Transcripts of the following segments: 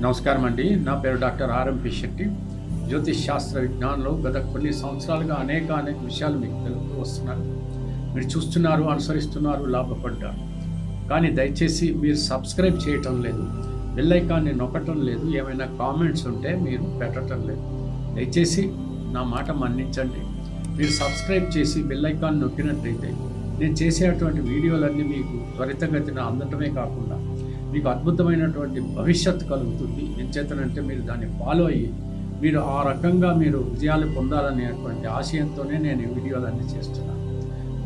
నమస్కారం అండి. నా పేరు డాక్టర్ ఆర్ఎంపి శెట్టి. జ్యోతిష్ శాస్త్ర విజ్ఞానంలో గత కొన్ని సంవత్సరాలుగా అనేక విషయాలు మీకు తెలుపుతూ వస్తున్నాను. మీరు చూస్తున్నారు, అనుసరిస్తున్నారు, లాభపడ్డారు. కానీ దయచేసి మీరు సబ్స్క్రైబ్ చేయటం లేదు, బెల్ ఐకాన్ని నొక్కటం లేదు, ఏమైనా కామెంట్స్ ఉంటే మీరు పెట్టడం లేదు. దయచేసి నా మాట మన్నించండి. మీరు సబ్స్క్రైబ్ చేసి బెల్ ఐకాన్ నొక్కినట్లయితే నేను చేసేటువంటి వీడియోలన్నీ మీకు త్వరితగతిన అందటమే కాకుండా మీకు అద్భుతమైనటువంటి భవిష్యత్తు కలుగుతుంది. ఎంచేతనంటే మీరు దాన్ని ఫాలో అయ్యి మీరు ఆ రకంగా మీరు విజయాలు పొందాలనేటువంటి ఆశయంతోనే నేను ఈ వీడియోలన్నీ చేస్తున్నాను.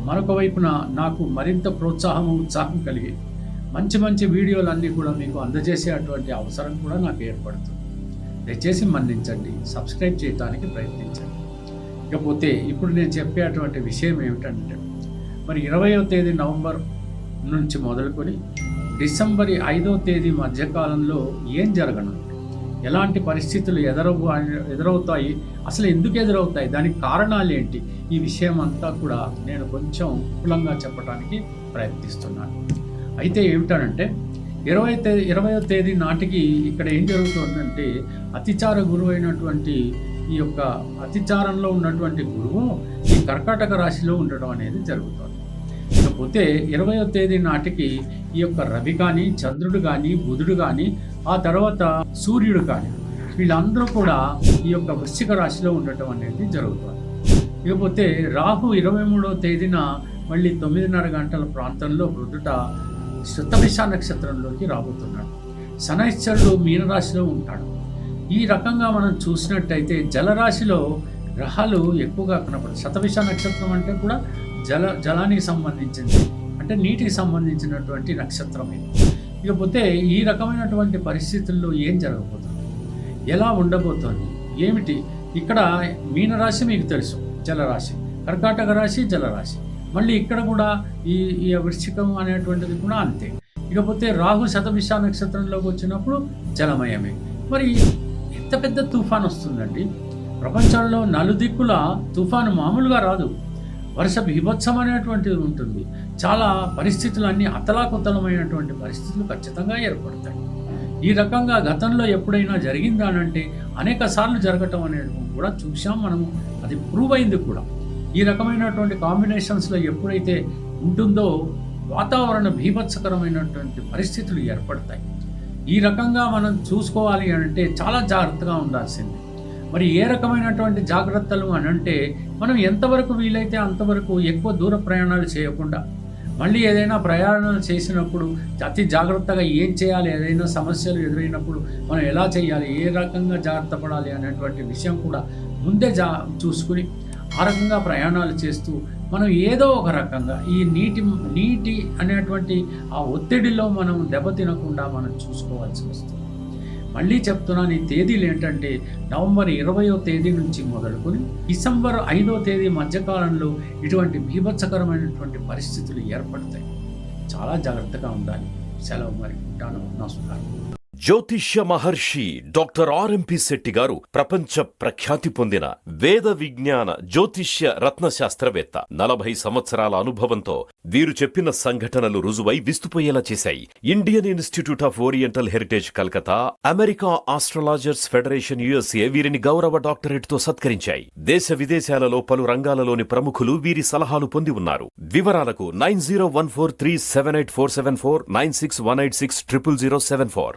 మరొక వైపున నాకు మరింత ఉత్సాహం కలిగి మంచి వీడియోలన్నీ కూడా మీకు అందజేసేటువంటి అవసరం కూడా నాకు ఏర్పడుతుంది. దయచేసి మన్నించండి, సబ్స్క్రైబ్ చేయడానికి ప్రయత్నించండి. ఇకపోతే ఇప్పుడు నేను చెప్పేటువంటి విషయం ఏమిటంటే, మరి 20వ తేదీ నవంబర్ నుంచి మొదలుకొని డిసెంబర్ 5వ తేదీ మధ్యకాలంలో ఏం జరగనుంది, ఎలాంటి పరిస్థితులు ఎదురవుతాయి, అసలు ఎందుకు ఎదురవుతాయి, దానికి కారణాలు ఏంటి, ఈ విషయం అంతా కూడా నేను కొంచెం విపులంగా చెప్పడానికి ప్రయత్నిస్తున్నాను. అయితే ఏమిటనంటే 20వ తేదీ నాటికి ఇక్కడ ఏం జరుగుతుందంటే, అతిచార గురువు అయినటువంటి ఈ యొక్క అతిచారంలో ఉన్నటువంటి గురువు ఈ కర్కాటక రాశిలో ఉండడం అనేది జరుగుతుంది. ఇకపోతే 20వ తేదీ నాటికి ఈ యొక్క రవి కానీ, చంద్రుడు కానీ, బుధుడు కానీ, ఆ తర్వాత సూర్యుడు కానీ, వీళ్ళందరూ కూడా ఈ యొక్క వృశ్చిక రాశిలో ఉండటం అనేది జరుగుతుంది. ఇకపోతే రాహు 23వ తేదీన మళ్ళీ 9:30 గంటల ప్రాంతంలో ప్రొద్దుట శతభిష నక్షత్రంలోకి రాబోతున్నాడు. శనైశ్వరుడు మీనరాశిలో ఉంటాడు. ఈ రకంగా మనం చూసినట్టయితే జలరాశిలో గ్రహాలు ఎక్కువగా కనపడతాయి. శతభిష నక్షత్రం అంటే కూడా జలానికి సంబంధించింది, అంటే నీటికి సంబంధించినటువంటి నక్షత్రం ఇది. ఇకపోతే ఈ రకమైనటువంటి పరిస్థితుల్లో ఏం జరగబోతుంది, ఎలా ఉండబోతోంది, ఏమిటి, ఇక్కడ మీనరాశి మీకు తెలుసు జలరాశి, కర్కాటక రాశి జలరాశి, మళ్ళీ ఇక్కడ కూడా ఈ వృశ్చికం అనేటువంటిది కూడా అంతే. ఇకపోతే రాహు శతభిష నక్షత్రంలోకి వచ్చినప్పుడు జలమయమే. మరి ఎంత పెద్ద తుఫాన్ వస్తుందండి ప్రపంచంలో, నలుదిక్కుల తుఫాను మామూలుగా రాదు, వర్ష బీభత్సం అనేటువంటిది ఉంటుంది. చాలా పరిస్థితులన్నీ అతలాకుతలమైనటువంటి పరిస్థితులు ఖచ్చితంగా ఏర్పడతాయి. ఈ రకంగా గతంలో ఎప్పుడైనా జరిగిందానంటే అనేక సార్లు జరగటం అనేది కూడా చూసాం మనము, అది ప్రూవ్ అయింది కూడా. ఈ రకమైనటువంటి కాంబినేషన్స్లో ఎప్పుడైతే ఉంటుందో వాతావరణ బీభత్సకరమైనటువంటి పరిస్థితులు ఏర్పడతాయి. ఈ రకంగా మనం చూసుకోవాలి అంటే చాలా జాగ్రత్తగా ఉండాల్సింది. మరి ఏ రకమైనటువంటి జాగ్రత్తలు అని అంటే, మనం ఎంతవరకు వీలైతే అంతవరకు ఎక్కువ దూర ప్రయాణాలు చేయకుండా, మళ్ళీ ఏదైనా ప్రయాణాలు చేసినప్పుడు అతి జాగ్రత్తగా ఏం చేయాలి, ఏదైనా సమస్యలు ఎదురైనప్పుడు మనం ఎలా చేయాలి, ఏ రకంగా జాగ్రత్త పడాలి అనేటువంటి విషయం కూడా ముందే చూసుకుని ఆ రకంగా ప్రయాణాలు చేస్తూ మనం ఏదో ఒక రకంగా ఈ నీటి అనేటువంటి ఆ ఒత్తిడిలో మనం దెబ్బతినకుండా మనం చూసుకోవాల్సి వస్తుంది. మళ్ళీ చెప్తున్నాను, ఈ తేదీలు ఏంటంటే నవంబర్ 20వ తేదీ నుంచి మొదలుకొని డిసెంబర్ 5వ తేదీ మధ్యకాలంలో ఇటువంటి బీభత్సకరమైనటువంటి పరిస్థితులు ఏర్పడతాయి. చాలా జాగ్రత్తగా ఉండాలి. సెలవు, మరి ఉంటాను. నమస్కారం. జ్యోతిష్య మహర్షి డాక్టర్ ఆర్ఎంపి శెట్టి గారు ప్రపంచ ప్రఖ్యాతి పొందిన వేద విజ్ఞాన జ్యోతిష్య రత్నశాస్త్రవేత్త. 40 సంవత్సరాల అనుభవంతో వీరు చెప్పిన సంఘటనలు రుజువై విస్తుపోయేలా చేశాయి. Indian institute of oriental heritage Calcutta, America astrologers federation USA వీరిని గౌరవ డాక్టరేట్ తో సత్కరించాయి. దేశ విదేశాలలో పలు రంగాలలోని ప్రముఖులు వీరి సలహాలు పొంది ఉన్నారు. వివరాలకు 9014378474, 9618600074.